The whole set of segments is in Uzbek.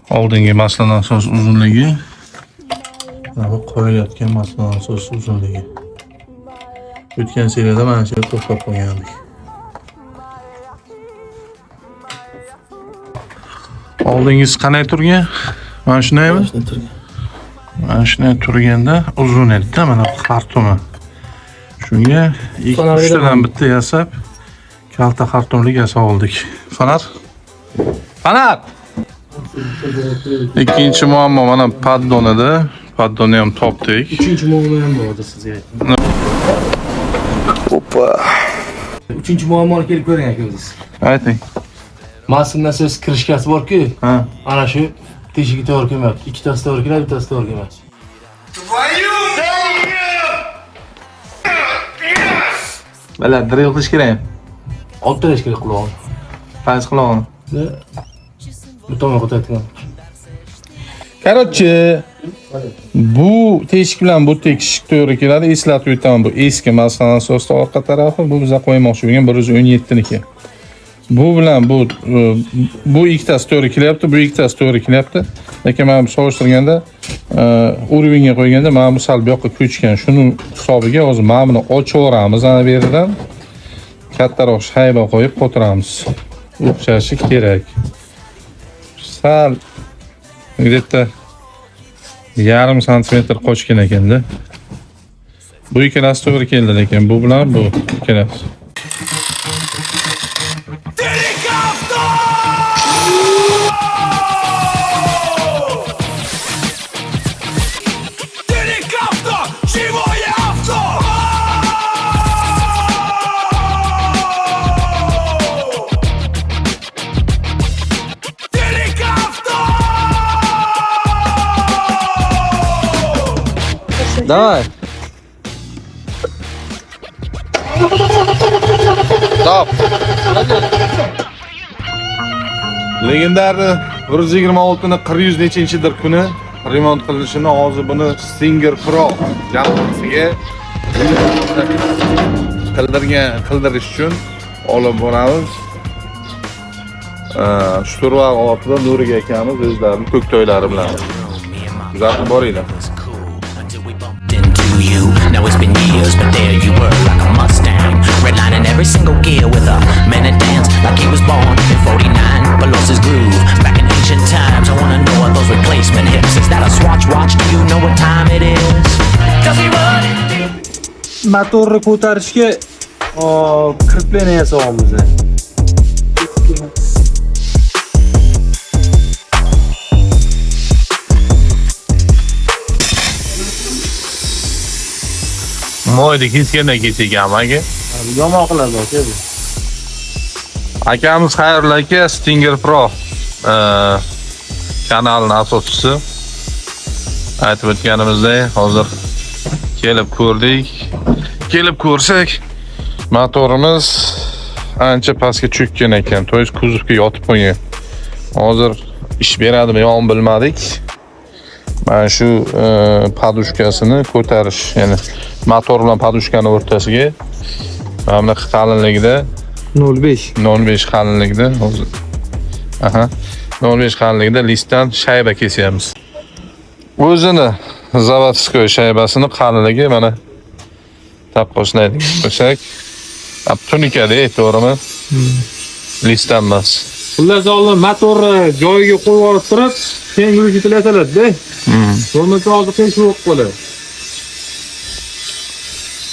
Oldingi maslana asos uzunligi. Bu qo'yilayotgan maslana asos uzunligi. O'tgan seriyada mana shu to'xtab qo'ygandik. Oldingiz qanday turgan? Mana shundaymi? Mana shunday turganda uzun edi-da, mana xartumi. Shunga 2-3 tadan bitta yasab, kalta xartumlik yasab oldik. Fanar? Fanar! Ikkinchi muammo mana paddonida. Paddonni ham topdik. Uchinchi muammo ham bor sizga. Hoppa. Uchinchi muammoni kelib ko'ring aka o'zingiz. Ayting. Mashinada siz kirishkasi bor-ku. Ha. Ana shu teshigi to'g'ri kelmayapti. Ikkitasi to'g'ri keladi, bittasi to'g'ri kelmayapti. Bala, drill qilish kerak. Oltalash kerak qulog'ini. Qaysi qilog'ini? Bu tomonga o'tayotgan. Короче, bu teshik bilan bu tekishik to'g'ri keladi. Eslatib o'taman, bu eski maslana asosida orqa tarafi, bu biza qo'ymoqchi bo'lgan 117 niki. Bu bilan bu ikkitasi to'g'ri kelyapti, bu ikkitasi to'g'ri kelyapti. Lekin men solishtirganda, urovingga qo'yganda men bu sal bu yoqqa ko'chgan. Shuning hisobiga hozir men buni ochaveramiz ana bu yerdan. Kattaroq shayba qo'yib qo'tiramiz. O'xshashi kerak. Sal где-то yarim santimetr qochgan ekanda. Bu ikkalasi to'g'ri keldi, lekin bu bilan bu ikkalasi. Давай. Stop. Legendarni 126 ni 400 nechinchidir kuni remont qilinishini hozir buni Stinger Pro jamoasiga qildirish uchun olib boramiz. Shu turva ortida Nuriga akamiz o'zlarining ko'ktoylari bilan. Kuzatib boringlar. You. Now it's been years, but there you were like a Mustang, redlining every single gear with a man that danced like he was born in 49, but lost his groove. Back in ancient times, I wanna know what those replacement hips. Is that a Swatch watch? Do you know what time it is? 'Cause we run. Motorni ko'tarishga kripleniya yasayapmiz. Moyda ketgandan ketyapman aka. Yomon qiladi aka bu. Akamiz xayrli aka, Stinger Pro kanalining asoschisi. Aytib o'tganimizdek, hozir kelib ko'rdik. Kelib ko'rsak, motorimiz ancha pastga cho'kkan ekan, to есть kuzovga yotib qo'ygan. Hozir ish beradimi, yo'qmi bilmadik. Mana shu podushkasini ko'tarish, ya'ni motor bilan podushkani o'rtasiga mana bunaqa qalinligida 0.5 qalinligida hozir 0.5 qalinligida listdan shayba kesyapmiz. O'zini zavodskoy shaybasini qalinligi mana taqqoslaydigan bo'lsak, tunikada, to'g'rimi? Listdan emas. Xullas oldin motorni joyiga qo'yib olib turib, keyin yuritilatiladi-da. Bo'lmasa hozir hech yo'q bo'ladi.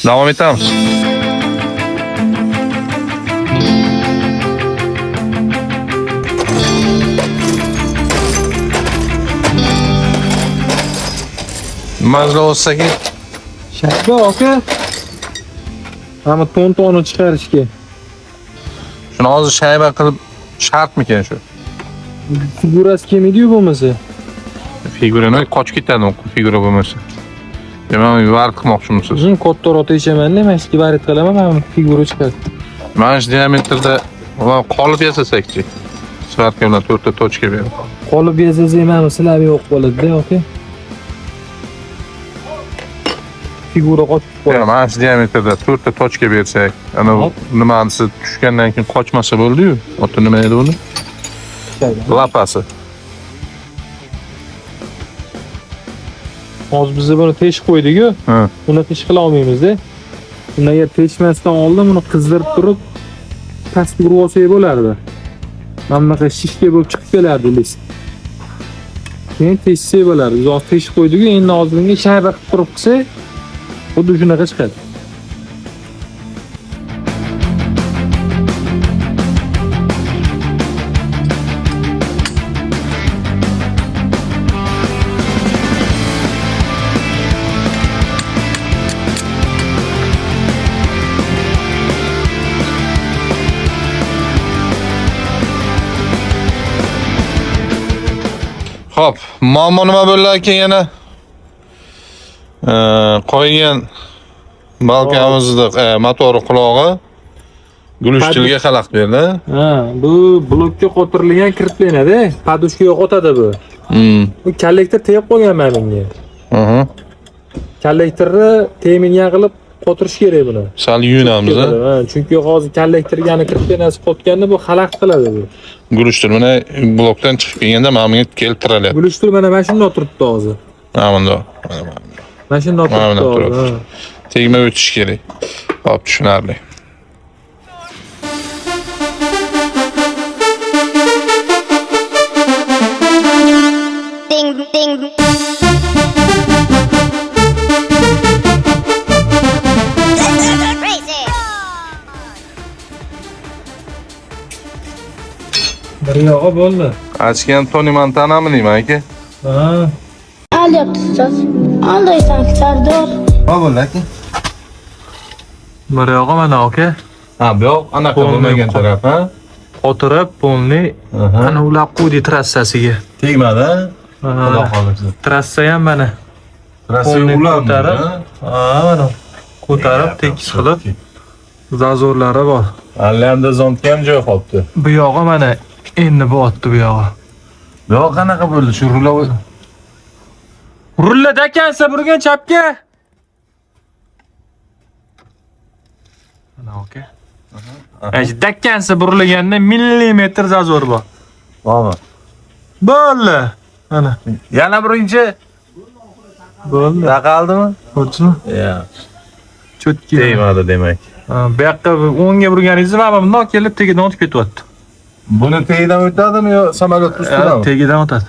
Davom etamiz. Mazda olsak, Shayba aka. Hamma to'ntoni chiqarishga. shuni hozir shayba qilib shartmikan shu? Figurasi kelmaydi-yu bo'lmasa. Figurani qochib ketadi, figura bo'lmasa. Demak, varit qilmoqchimisiz? Men kattaroq techaman-da, men sizga varit qilaman, men figura chiqadi. Mana shu diametrda qolib yasasak-chi. Svartka bilan 4 ta tochka berib. Qolib yasasak, mana silab yo'q bo'ladi-da, aka. Figura qochib qoladi. Mana shu diametrda 4 ta tochka bersak, ana nimasi tushgandan keyin qochmasa bo'ldi-yu. Ota nima edi uni? Lapasi. Hozir biz buni teshib qo'ydik-ku. Ha. Buni tish qila olmaymiz-da. Bundan agar teshmasdan oldin buni qizdirib turib pastga urib olsak bo'lardi. Mana bunaqa shishga bo'lib chiqib kelardi list. Keyin teshsak bo'lardi. Biz hozir teshib qo'ydik-ku, endi hozir bunga sharba qilib turib qilsak, xuddi shunaqa chiqadi. Xo'p, muammo nima bo'ldi keyin yana? Qo'ygan balkamizning motori qulog'i gulishtilga xalaqit berdi. Ha, bu blokka qo'tirilgan kriplenada, padushkaga qo'tadi bu. Bu kollektor tegib qo'ygan men bunga. Aha. Kollektorni temingan qilib qotirish kerak buni. Sal yuyinamiz, ha. Ha, chunki hozir kollektorgani kriplenasi qotganda bu xalaqit qiladi bu. Gulishtil mana blokdan chiqib kelganda mana bunga kelib tiralyapti. Gulishtir mana shunday turibdi hozir. Mana bunda. Mana shunday turibdi hozir. Tegma o'tish kerak. Hop, tushunarli. Ding ding. Crazy. Bir yog'i bo'ldi. Achgan Tony Montanami deyman aka? Ha. Olyapsiz. Aldaysan Sardor. Nima bo'ldi aka? Bir yog'i mana aka. Ha, bu yoq anaqa bo'lmagan taraf, ha? O'tirib, polni ana ulab qo'ydi trassasiga. Tegmadi, ha? Xudo Xudo xolisa. Trassa ham mana. Rossiya ular ko'tarib, mana ko'tarib tekis qilib zazorlari bor. Allamda zontga ham joy qolibdi. Bu yog'i mana endi bo'tdi bu yog'i. Bu yoq qanaqa bo'ldi? Shu rulov Rullada ekansa burgan chapga. Mana aka. Dakkansa burilganda millimetr zazor bor. bormi? Bo'ldi. Mana. Yana birinchi Bo'ldi. taqaldimi? Ko'rdingizmi? Yo'q. Cho'tki. Tegmadi demak. Bu yoqqa 10 ga burganingizni mana bundoq kelib tegidan o'tib ketyapti. Buni tegidan o'tadimi yo samolyot ustidami? Tegidan o'tadi.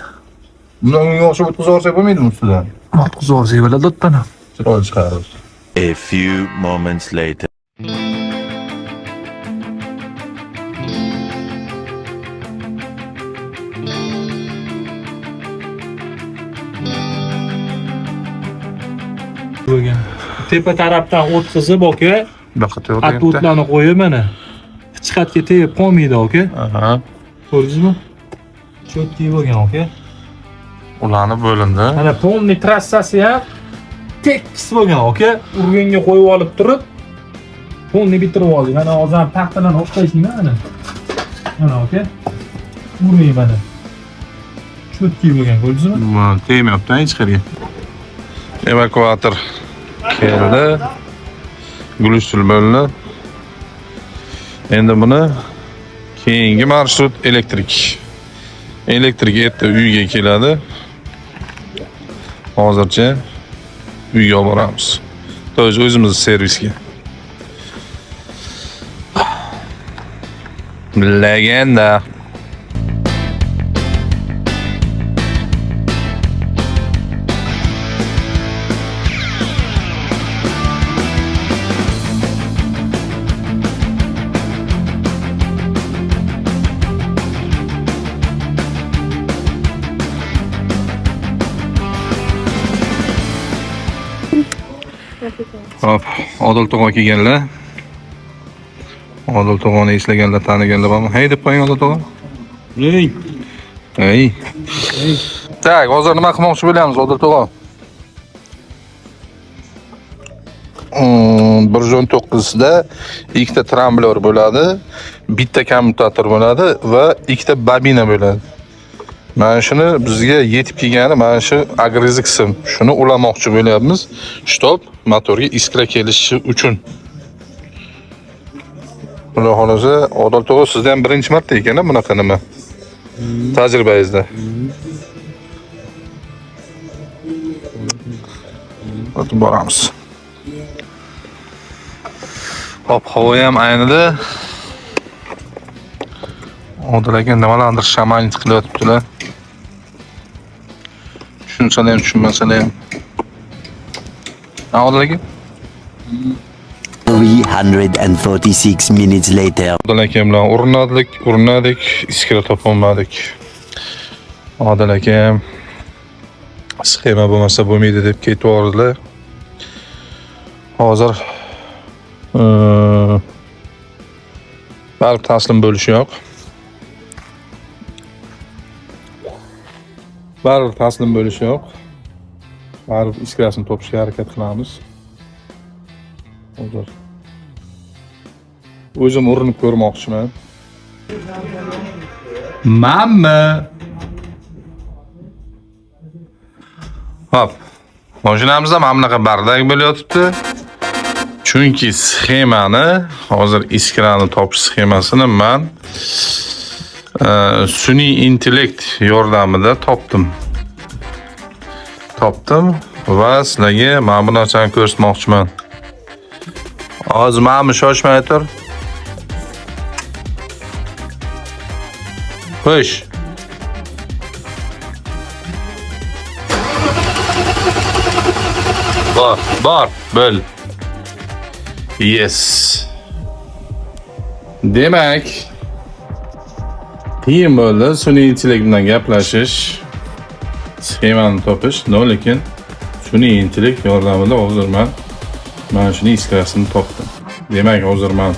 Buni unga o'xshab o'tkazib olsak bo'lmaydimi ustidan? O'tkazib olsak bo'ladi o'tdan. Chiroyli chiqarib. A few moments later. Bo'lgan. Tepa tarafdan o'tkazib aka, Buyoqqa to'g'ri. atotlarni qo'yib mana. Hech qatga tegib qolmaydi aka. Aha. Ko'rdingizmi? Cho'tki bo'lgan aka. Ularni bo'lindi. Mana polni trassasi ham tekis bo'lgan aka. Urganga qo'yib olib turib, polni bitirib oldik. Mana hozir ham taxtadan o'qishingmi mana. Mana aka. Urmay mana. Cho'tki bo'lgan, ko'rdingizmi? Mana tegmayapti hech qayerga. Evakuator keldi. Gulishtil bo'ldi. Endi buni keyingi marshrut elektrik. Elektrik erta uyga keladi. Hozircha uyga olib boramiz. To'g'ri o'zimiz servisga. Legenda. Hop, Odil tog'a kelganlar. Odil tog'ani eslaganlar, taniganlar bormi? Hey deb qo'ying Odil tog'a. Ey, Hey. Tak, hozir nima qilmoqchi bo'lyapmiz Odil tog'a? 1.9 da ikkita tramblor bo'ladi, bitta kommutator bo'ladi va ikkita bobina bo'ladi. Mana shuni bizga yetib kelgani mana shu agrezik sim. Shuni ulamoqchi bo'lyapmiz. Shtop motorga iskra kelishi uchun. Xudo xolasa, Odil tog'a sizda ham birinchi marta ekan bunaqa nima? Tajribangizda. O'tib boramiz. Hop, havo ham aynidi. Odil aka nimalardir shamanit qilyaptilar. Tushunsalar ham, tushunmasalar ham. Odil aka? 346 minutes later. Odil aka bilan urinadik, iskra topolmadik. Odil aka sxema bo'lmasa bo'lmaydi deb ketib yubordilar. Hozir baribir taslim bo'lishi yo'q. Baribir iskrasini topishga harakat qilamiz. Hozir o'zim urinib ko'rmoqchiman. Mamma. Hop. Mashinamizda mana bunaqa bardak bo'layotibdi. Chunki sxemani, hozir iskrani topish sxemasini men sun'iy intellekt yordamida topdim va sizlarga mana bu narsani ko'rsatmoqchiman. Hozir mana shoshmay tur. Xo'sh. Bor, bo'l. Yes. Demak, qiyin bo'ldi sun'iy intellekt bilan gaplashish, sxemani topish, lekin sun'iy intellekt yordamida hozir men mana shuni iskrasini topdim. Demak, hozir men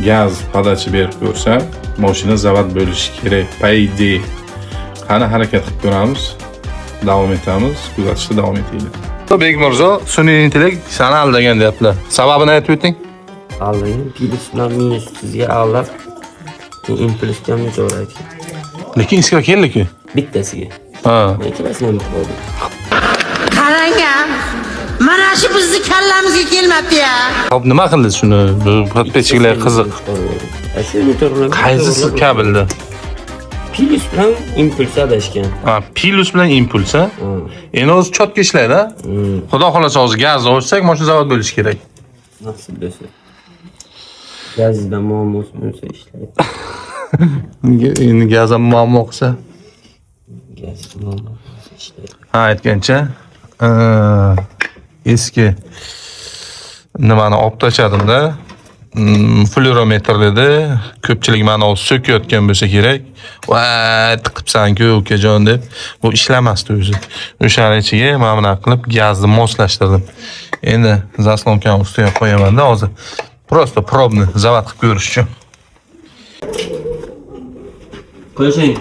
gaz podachi berib ko'rsam, mashina zavod bo'lishi kerak. Paydi. Qani harakat qilib ko'ramiz. Davom etamiz. Kuzatishda davom etinglar. Bek Mirzo, sun'iy intellekt seni aldagan deyaptilar. Sababini aytib o'ting. Aldagan plus bilan minus sizga aldab, impulsga ham jo'raydi. Lekin iskra keldi-ku. Bittasiga. Ha. Ikkalasini ham qildim. Qarang, mana shu bizni kallamizga kelmabdi ya. Hop, nima qildingiz shuni? Bu podpechiklar qiziq. Shuni to'g'rilab. Qaysi kabelda? Plus bilan impuls adashgan. Ha, plus bilan impuls, ha? Endi o'zi chotka ishlaydi, ha? Xudo xolasa hozir gazni o'chsak, mashina zavod bo'lishi kerak. Nasib bo'lsa. Gazda muammo bo'lsa ishlaydi. Endi gazda muammo qilsa, Gazda muammo bo'lsa ishlaydi. ha, aytgancha, eski nimani olib tashladim-da. Fluorometr dedi. Ko'pchilik meni o'zi so'kayotgan bo'lsa kerak. Va tiqibsan-ku ukajon deb, bu ishlamasdi o'zi. O'shaning ichiga men buni qilib gazni moslashtirdim. Endi zaslonkaning ustiga qo'yaman-da hozir. Просто probni zavod qilib ko'rish uchun. Qo'ying.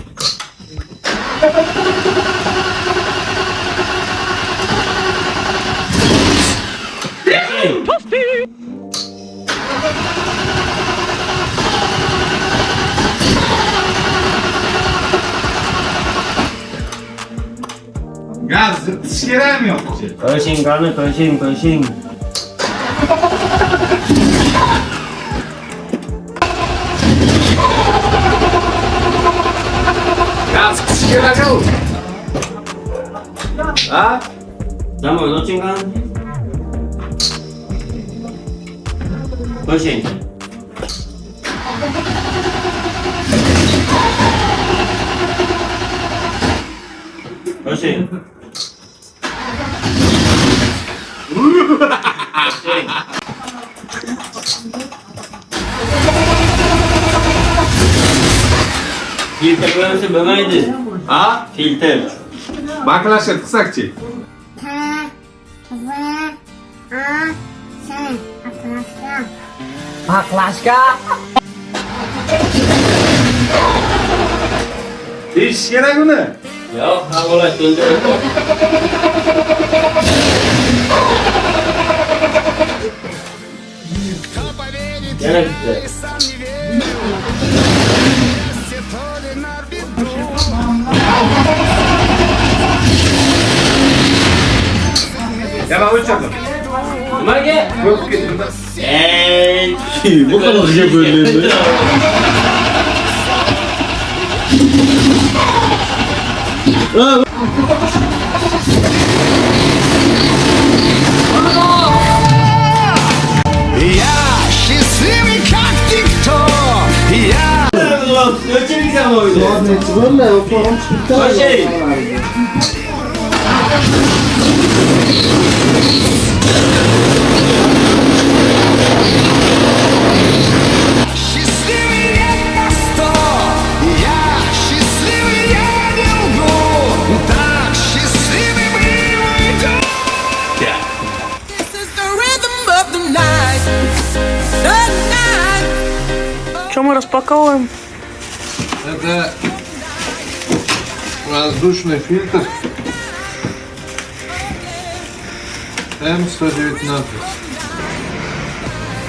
Gaz tish kerakmi yo'q? Qo'ying, qani, qo'ying. Gaz tish kerakmi? Ha? Tamam, oching qani. Qo'ying. Qo'ying. Filtre ko'rsa bo'lmaydi. Ha? Filtre. Baklashga tiqsakchi. Baklashka. Tish kerak uni. Yo'q, havolat to'ldirib. Yana bitta. Yana o'lchadim. Nimaga? Ko'p ketdim. Bu qanaqaga bo'ldi? nechi bo'ldi? O'to'g'rim chiqibdi. Что мы распаковываем? Это воздушный фильтр М119.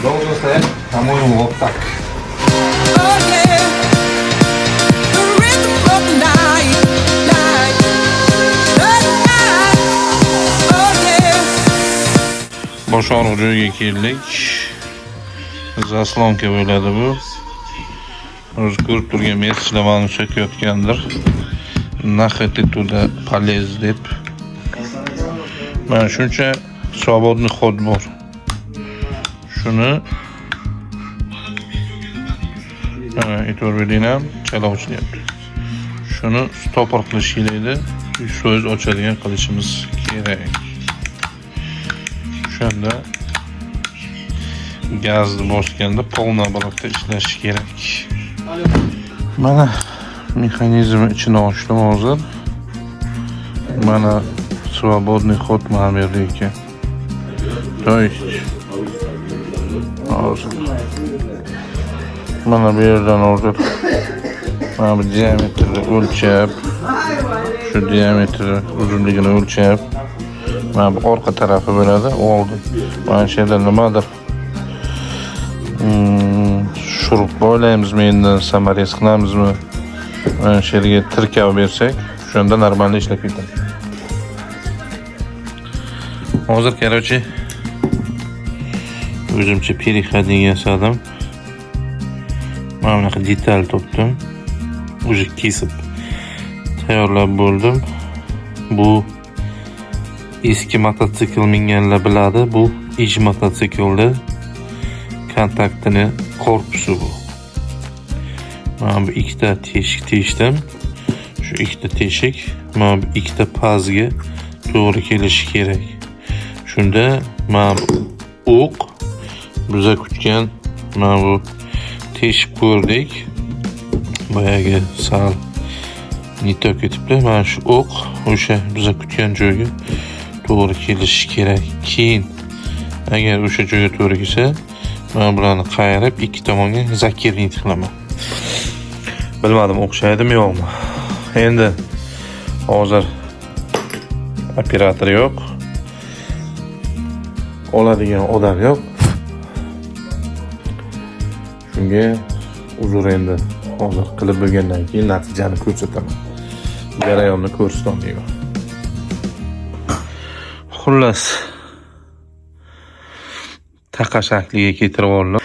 Должен стоять, по-моему, вот так. Boshqaruv joyiga keldik. Zaslonka bo'ladi bu. O'zi ko'rib turgan mesajlarni chekayotgandir. Nahayotda to'la polez deb. Mana shuncha svobodniy xod bor. Shuni e'tibor bering ham chalovchilyapti. Shuni stopor qilish kerak. 100% ochadigan qilishimiz kerak. Shunda gazni bosganda polna oborotda ishlashi kerak. Mana mexanizm ichini ochdim hozir. Mana свободный ход mana bu yerda ekan. То есть hozir mana bu yerdan hozir mana bu diametrni o'lchab, shu diametri uzunligini o'lchab, mana bu orqa tarafi bo'ladi. Oldi. Mana shu yerda nimadir shuruq bo'ylaymizmi endi, samarez qilamizmi? Mana shu yerga tirkab bersak, shunda normal ishlab ketadi. Hozir короче o'zimcha переходник yasadim. Mana bunaqa detal topdim. Уже kesib tayyorlab bo'ldim. Bu eski mototsikl minganlar biladi. Bu ish mototsiklda kontaktini korpusi bu. Mana bu ikkita teshik teshdim. Shu ikkita teshik mana bu ikkita pazga to'g'ri kelishi kerak. Shunda mana bu o'q biza kutgan mana bu teshib ko'rdik. Boyagi sal nitok etibdi. Mana shu o'q o'sha biza kutgan joyga to'g'ri kelishi kerak. Keyin agar o'sha joyga to'g'ri kelsa, mana bularni qayirib ikki tomonga zakirnik qilaman. Bilmadim o'xshaydimi yo'qmi. Endi hozir operator yo'q. Oladigan odam yo'q. Shunga uzr endi. Hozir qilib bo'lgandan keyin natijani ko'rsataman. Jarayonni ko'rsatmayman. Xullas taqa shakliga keltirib oldim.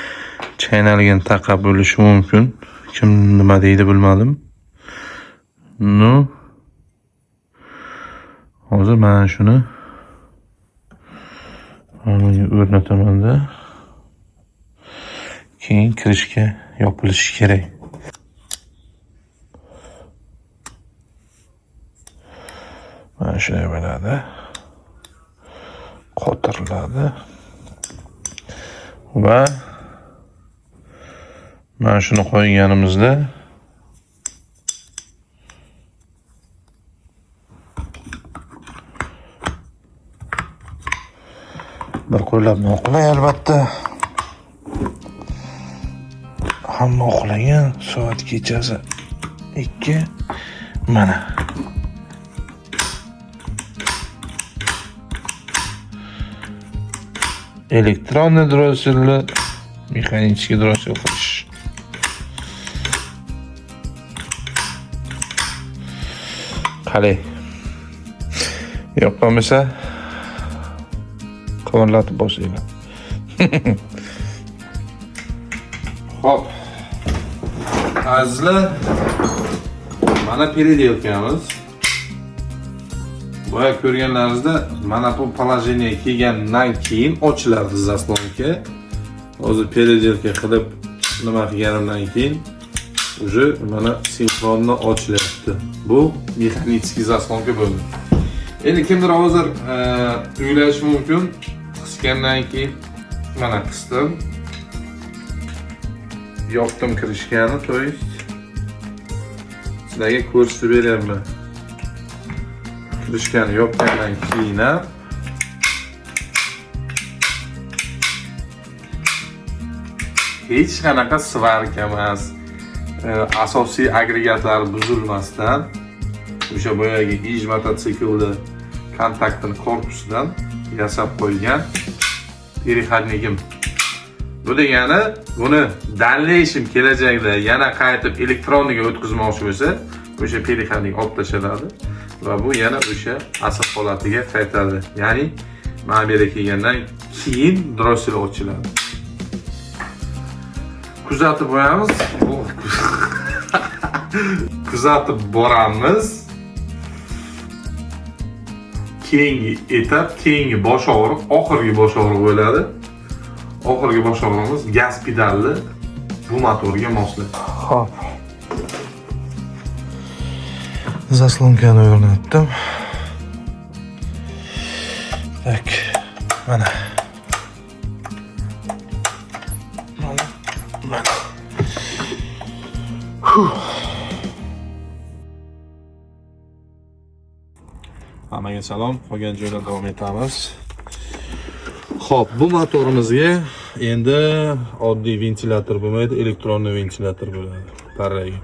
Chaynalgan taqa bo'lishi mumkin. Kim nima deydi bilmadim. No. Hozir mana shuni o'rnataman-da. Keyin kirishga yopilishi kerak. Mana shunday bo'ladi. Qotiriladi. Va mana shuni qo'yganimizda bir qo'llab noqulay albatta. Hamma uxlagan, soat kechasi 2. Mana elektronniy drosselni mexanический drossel qilish. Qalay. Yo'qolmasa qimirlatib boshlayman. Xo'p. Azizlar, mana переделкamiz. Boya ko'rganlaringizda mana bu положение kelgandan keyin ochiladi zaslonka. Hozir переделка qilib nima qilganimdan keyin Уже mana sinxronni ochilyapti. Bu mexanический zaslonka bo'ldi. Endi kimdir hozir o'ylashi mumkin, qisgandan keyin mana qisdim. Yopdim kirishgani, to есть sizlarga ko'rsatib beraman. Kirishgani yopgandan keyin hech qanaqa svarka emas. Asosiy agregatlar buzilmasdan o'sha boyagi ij mototsiklni kontaktini korpusidan yasab qo'ygan переходнигim. Bu degani buni dallashim kelajakda yana qaytib elektronniga o'tkazmoqchi bo'lsa, o'sha переходник olib tashlanadi va bu yana o'sha asl holatiga qaytadi. Ya'ni mana bu yerga kelgandan keyin drosel ochiladi. Kuzatib qo'yamiz. Kuzatib boramiz. Keyingi etap, keyingi bosh og'riq, oxirgi bosh og'riq bo'ladi. Oxirgi bosh og'rig'imiz gaz pedalli bu motorga moslab. Xo'p. Zaslonkani o'rnatdim. Tak. Mana. Hammaga salom, qolgan joyda davom etamiz. Xo'p, bu motorimizga endi oddiy ventilyator bo'lmaydi, elektronli ventilyator bo'ladi. Parraga.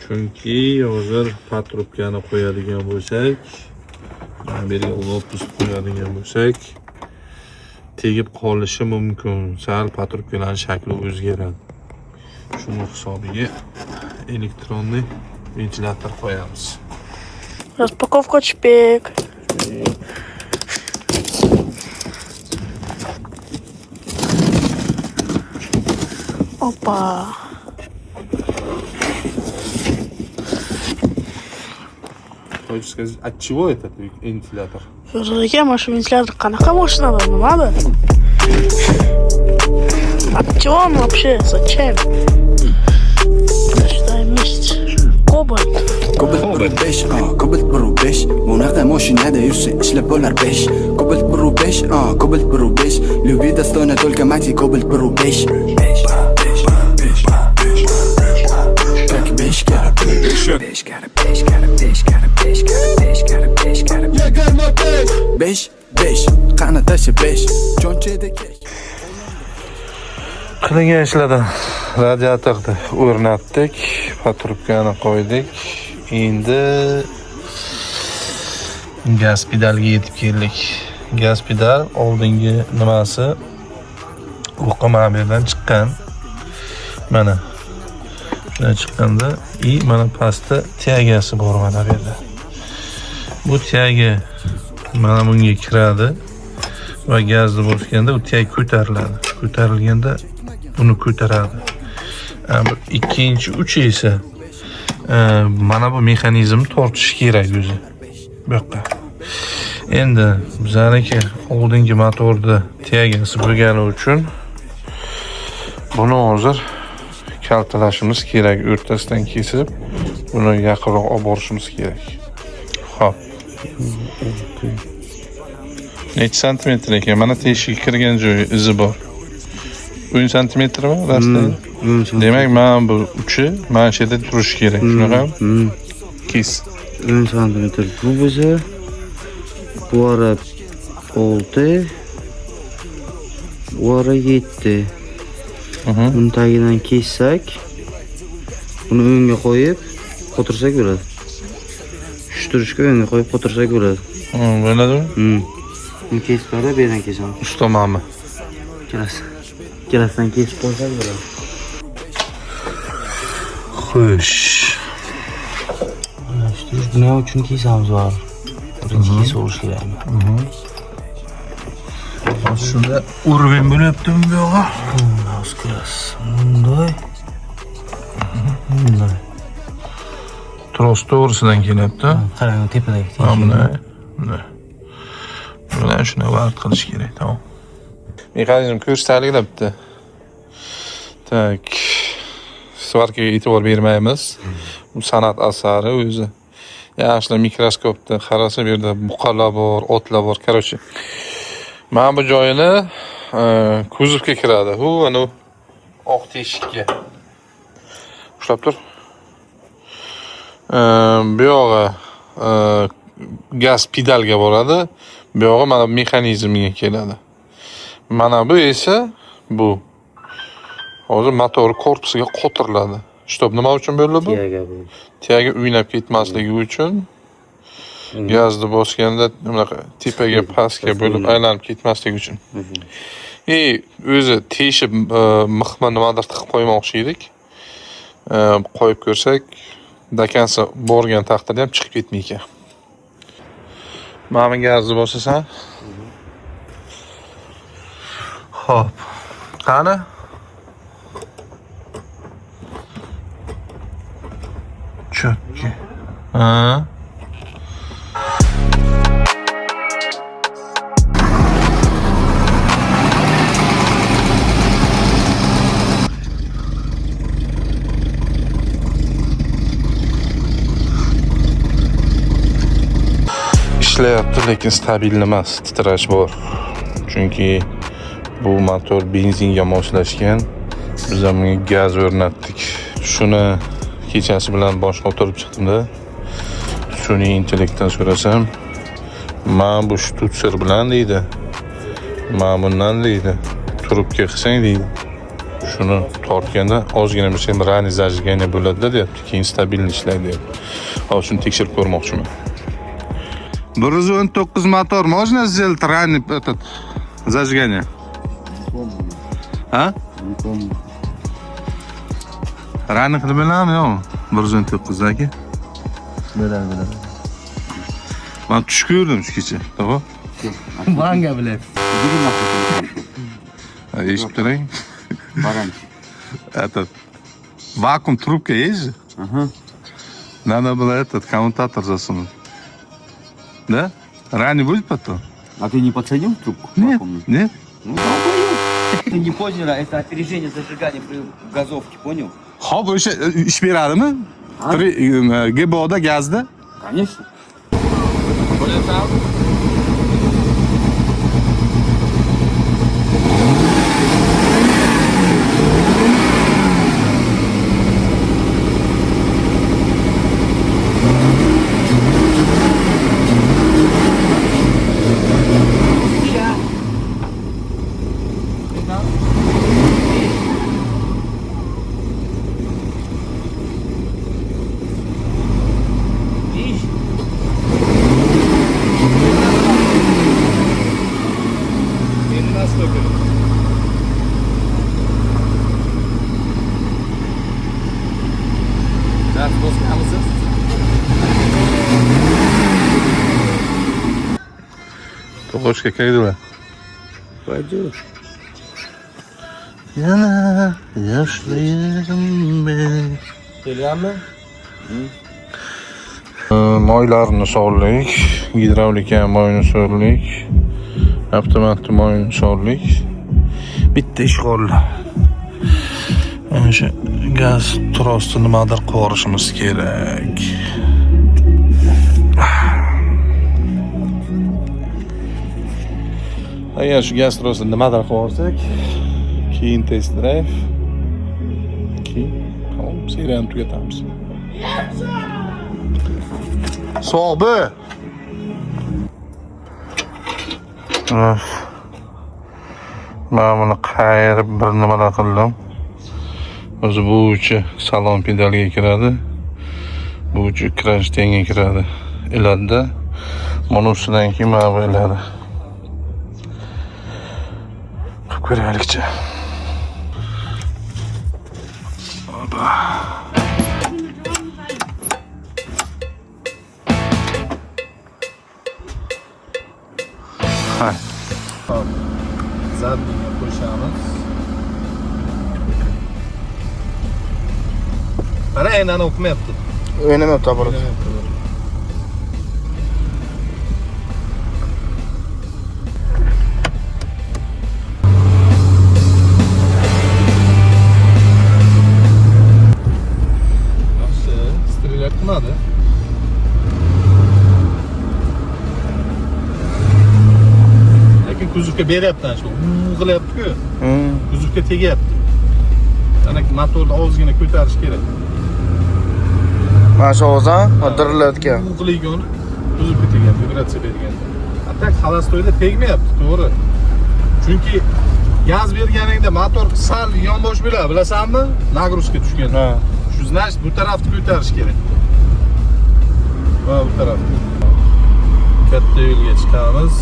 Chunki hozir patrubkani qo'yadigan bo'lsak, mana bu yerga lopus qo'yadigan bo'lsak, tegib qolishi mumkin. Sal patrubkaning shakli o'zgaradi. Shuning hisobiga elektronli ventilyator qo'yamiz. Распаковка чпек. Опа. Хочешь сказать, от чего этот вентилятор? Зачем ваш вентилятор? Канака машина не надо. От чего он вообще? Зачем? Считаем месяц. Kobalt. Kobalt bro 5, Kobalt bro 5. Bunaqa mashinada yursa ishlab bo'lar 5. Kobalt bro 5, Kobalt bro 5. Люби достойно только мать и Kobalt bro 5. Так 5 kara 5 kara 5 kara 5 kara 5 kara 5 kara 5 kara 5 5 qani tasha 5 joncheda kek. Qilingan ishlardan radiatorni o'rnatdik, patrubkani qo'ydik. Endi gaz pedaliga yetib keldik. Gaz pedal oldingi nimasi o'qi mobildan chiqqan. Mana shunday chiqqanda mana pastda tiyagasi bor mana bu yerda. Bu tiyaga mana bunga kiradi va gazni bosganda u tiyag ko'tariladi. Ko'tarilganda buni ko'taradi. Ikkinchi uchi esa mana bu mexanizm tortishi kerak o'zi. Bu yoqqa. Endi bizaniki oldingi motorda tiyagasi bo'lgani uchun buni hozir kaltalashimiz kerak. O'rtasidan kesib, buni yaqinroq olib borishimiz kerak. Xo'p. Necha santimetr ekan? Mana teshikka kirgan joyi izi bor. 10 santimetrmi rastdan? Demak, mana bu uchi mana shu yerda turishi kerak. Shunaqami? Kes. 10 santimetr bu bo'lsa, bu ara 6, bu ara 7. Buni tagidan kessak, buni o'ngga qo'yib, qo'tirsak bo'ladi. Tushtirishga o'ngga qo'yib qo'tirsak bo'ladi. Bo'ladimi? Buni kesib qara, bu yerdan kesamiz. Uch tomonmi? Ikkalasidan kesib qo'ysak bo'ladi. Xo'sh. Nima uchun kesamiz bor? Birinchi kesib olish kerakmi? Shunda urvin bo'lyaptimi bu yo'g'a? Bunday. Tros to'g'risidan kelyapti. Qarang, tepadagi. Buni shuni vaqt qilish kerak, tamom. Mexanizm ko'rsatalik bitta. Tak. svarkaga e'tibor bermaymiz. Bu san'at asari o'zi. Yaxshilab mikroskopda qarasa bu yerda buqalar bor, otlar bor. Короче, mana bu joyini kuzovga kiradi. Ana oq teshikka. Ushlab tur. Bu yog'i gaz pedalga boradi. Bu yog'i mana mexanizmga keladi. Mana bu esa bu. Hozir motor korpusiga qotiriladi. Shtob nima uchun bo'ldi bu? Tiyaga o'ynab ketmasligi uchun. Gazni bosganda bunaqa tepaga pastga bo'lib aylanib ketmasligi uchun. O'zi teshib mixma nimadir tiqib qo'ymoqchi edik. Qo'yib ko'rsak, dakansa borgan taqdirda ham chiqib ketmaydi. Mana gazni bosasan. Xo'p. Qani? Chokki. Ishlayapti, lekin stabil emas, titrash bor. Chunki bu motor benzinga moslashgan. Biz ham gaz o'rnatdik. Shuni kechasi bilan boshqa o'tirib chiqdimda. Sun'iy intellektdan so'rasam, "Men bu shtutsir bilan deydi. Men bundan deydi. Trubka qilsang deydi. Shuni tortganda ozgina bo'lsa ham rani zajigani bo'ladi deyapti. Keyin stabil ishlaydi deyapti. Hozir shuni tekshirib ko'rmoqchiman. 119 motor можно сделать ранний этот зажигание? А? Ранний qilib bilammi yo'q? 119dagi. Biladi. Men tush ko'rdim shu kecha, to'g'ri? Manga biladi. Eshitib turing. Baranchi. Этот вакуум трубка есть же? Ага. Надо было этот коммутатор засунуть. Да? Ранее будет потом? А ты не подсадил трубку? Нет, нет. Ну, долбоёб. Ты не понял, это опережение зажигания при газовке, понял? Hop, o'sha ish beradimi? GBO'da gazda? Конечно. To'g'ri, как дела? Пойдёт. Yana yoshlayman. Kelyapmi? Moylarni soldik, gidravlika moyni soldik, avtomatli moyni soldik. Bitta ish qoldi. O'sha gaz trosni nimadir qilishimiz kerak. Agar shu gaz trosni nimadir qilsak, keyin test drive, keyin seriyani tugatamiz. So'g'bi. Men buni qayirib bir nimalar qildim. O'zi bu uchi salon pedaliga kiradi. Bu uchi kranshtaynga kiradi. Iladida. Mana ustidan keyin mana bu iladi. Qilib ko'raylikchi. Zadniga qo'shamiz. Ana endi o'qimayapti. O'ynamayapti, oboro. kuzovga beryapti shu. Qilyapti-ku. Kuzovga tegyapti. Demak, motorni ozgina ko'tarish kerak. Mana shu o'zan dirilayotgan. Qilgan kuzovga tegan, vibratsiya berganda. Atak xalastoyda tegmayapti, to'g'ri. Chunki gaz berganingda motor sal yonbosh bo'ladi, bilasanmi? Nagruzka tushganda. Shu значит bu tarafni ko'tarish kerak. Va bu taraf. Katta yo'lga chiqamiz.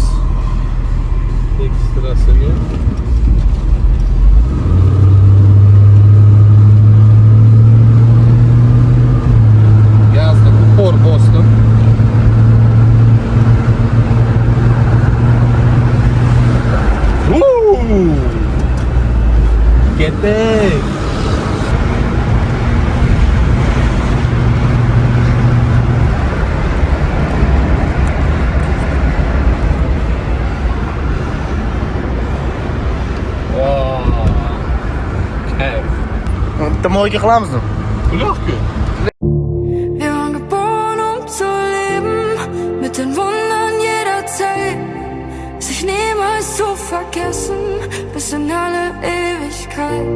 Ekstrasiga. Gazni qo'r bosdim. Ketdik. Moyga qilamizmi? Buloq-ku. Wir waren geboren, zu leben, mit den Wundern jeder Zeit, sich niemals zu vergessen, bis in alle Ewigkeit.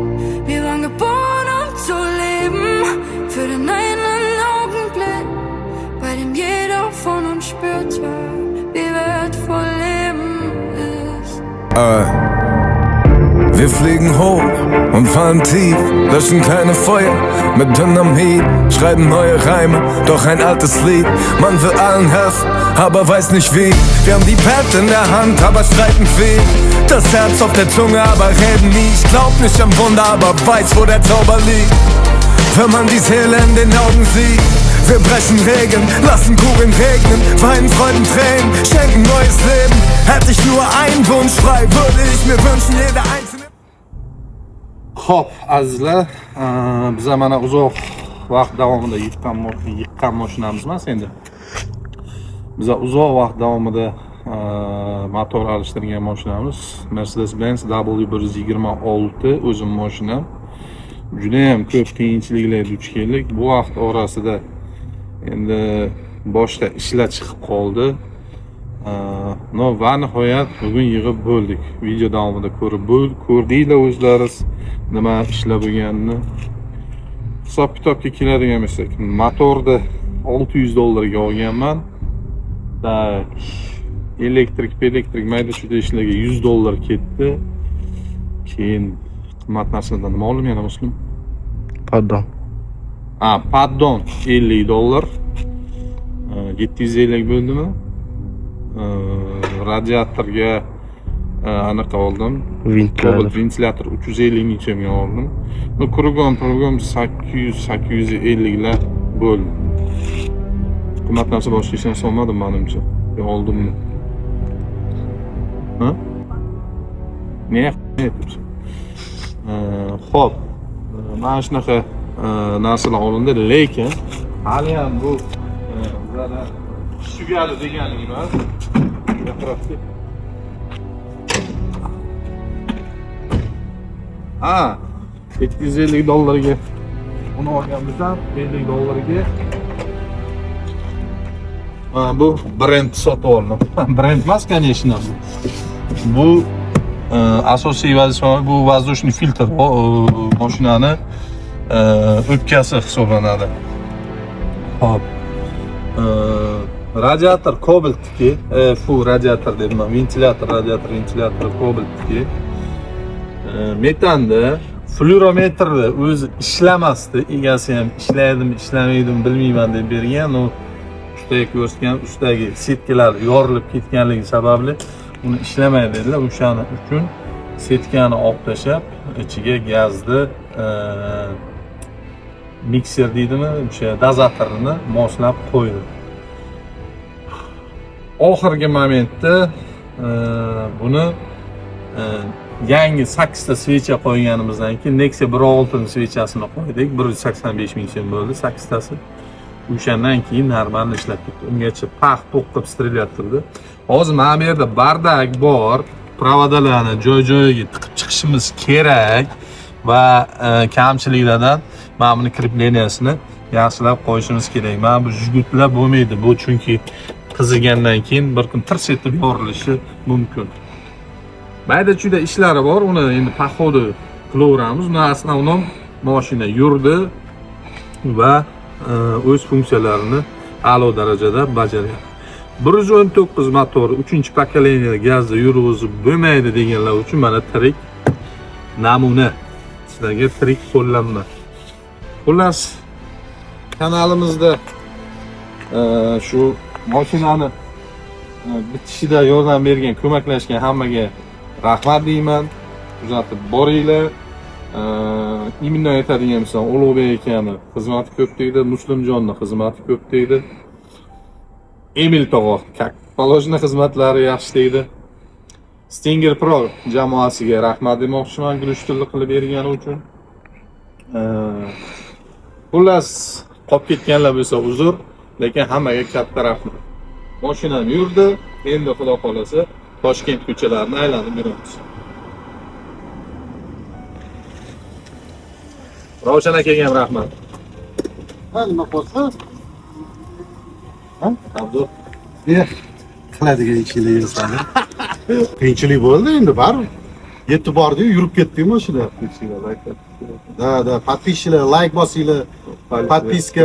Wir waren geboren, zu leben, für den einen Augenblick, bei dem jeder von uns spürte, wie wertvoll Leben ist. Wir fliegen hoch und fallen tief, löschen keine Feuer mit Dynamit, schreiben neue Reime, doch ein altes Lied. Man will allen helfen, aber weiß nicht wie. Wir haben die Pad in der Hand, aber streiten viel. Das Herz auf der Zunge, aber reden nie. Ich glaub nicht am Wunder, aber weiß, wo der Zauber liegt. Wenn man die Seele in den Augen sieht. Wir brechen Regeln, lassen Kugeln regnen, weinen Freuden Tränen, schenken neues Leben. Hätte ich nur einen Wunsch frei, würde ich mir wünschen, jeder einzelne. Xo'p, azizlar, biz mana uzoq vaqt davomida yiqqan mashinamiz emas endi. Biz uzoq vaqt davomida motor alishtirgan mashinamiz Mercedes-Benz W126 o'zim mashinam. Juda ham ko'p qiyinchiliklarga duch keldik. Bu vaqt orasida endi boshqa ishlar chiqib qoldi. Va nihoyat bugun yig'ib bo'ldik. Video davomida ko'rdinglar o'zlaringiz nima ishlar bo'lganini. Hisob-kitobga keladigan bo'lsak, motorni $600 olganman. Tak, elektrik mayda-chuyda ishlarga $100 ketdi. Keyin qimmat narsadan nima oldim yana Muslim? Pardon. Pardon, $50. 750 bo'ldimi? Radiatorga anaqa oldim. Ventilyator 350 ming so'mga oldim. Bu kurgan 850 lar bo'ldi. Qimmat narsa boshqa hech narsa olmadim menimcha. Oldimmi? Ha? Ne aytibsiz? Xo'p, mana shunaqa narsalar olindi, lekin hali ham bu bizlar sugadi deganim emas. $750 ga uni olganmizdan $50 ga bu brend sotib oldim. Brend emas, конечно. Bu asosiy vazifa bu воздушный filtr mashinani o'pkasi hisoblanadi. Hop. Radiator Cobalt'ki, radiator deyman, ventilyator Cobalt'ki. Metanda fluorometrni o'zi ishlamasdi, egasi ham ishlaydimi, ishlamaydimi bilmayman deb bergan. U ustaga ko'rsatgan, ustagi setkalar yorilib ketganligi sababli uni ishlamaydi dedilar. O'shaning uchun setkani olib tashlab, ichiga gazni mikser deydimi, o'sha dozatorni moslab qo'ydi. Oxirgi momentda buni yangi 8 ta svecha qo'yganimizdan keyin Nexia 1.6 svechasini qo'ydik. 185 ming so'm bo'ldi 8 tasi. O'shandan keyin normal ishlab ketdi. Ungacha pax-poq qilib strelab turdi. Hozir mana bu yerda bardak bor. Provodalarni joy-joyiga tiqib chiqishimiz kerak va kamchiliklardan mana buni krepleniyasini yaxshilab qo'yishimiz kerak. Mana bu jgutlar bo'lmaydi. Bu chunki qizigandan keyin bir kun tirs etib yorilishi mumkin. Mayda-chuyda ishlari bor, uni endi poxodi qilaveramiz. Uni asnovnom mashina yurdi va o'z funksiyalarini a'lo darajada bajaryapti. 119 motor 3-pokoleniya gazda yurg'izib bo'lmaydi deganlar uchun mana tirik namuna, sizlarga tirik qo'llanma. Xullas, kanalimizda shu mashinani bitishida yordam bergan, ko'maklashgan hammaga rahmat deyman. Kuzatib boringlar. Imino aytadigan bo'lsam, Ulug'bek akani xizmati ko'p deydi, Muslimjonni xizmati ko'p deydi. Emil tog'a, kak polojna xizmatlari yaxshi deydi. Stinger Pro jamoasiga rahmat demoqchiman, gulishtirli qilib bergani uchun. Xullas, qolib ketganlar bo'lsa uzr, lekin hammaga katta rahmat. Mashinam yurdi, endi xudo xolasa Toshkent ko'chalarini aylanib yuramiz. Ravshan akaga ham rahmat. Nima qilsa? Abdu. Qiladigan ishlar yursa. Qiyinchilik bo'ldi endi baribir. Yetib bordi-yu, yurib ketdi mashina. Da, подписчиlar, like bosinglar, подписка.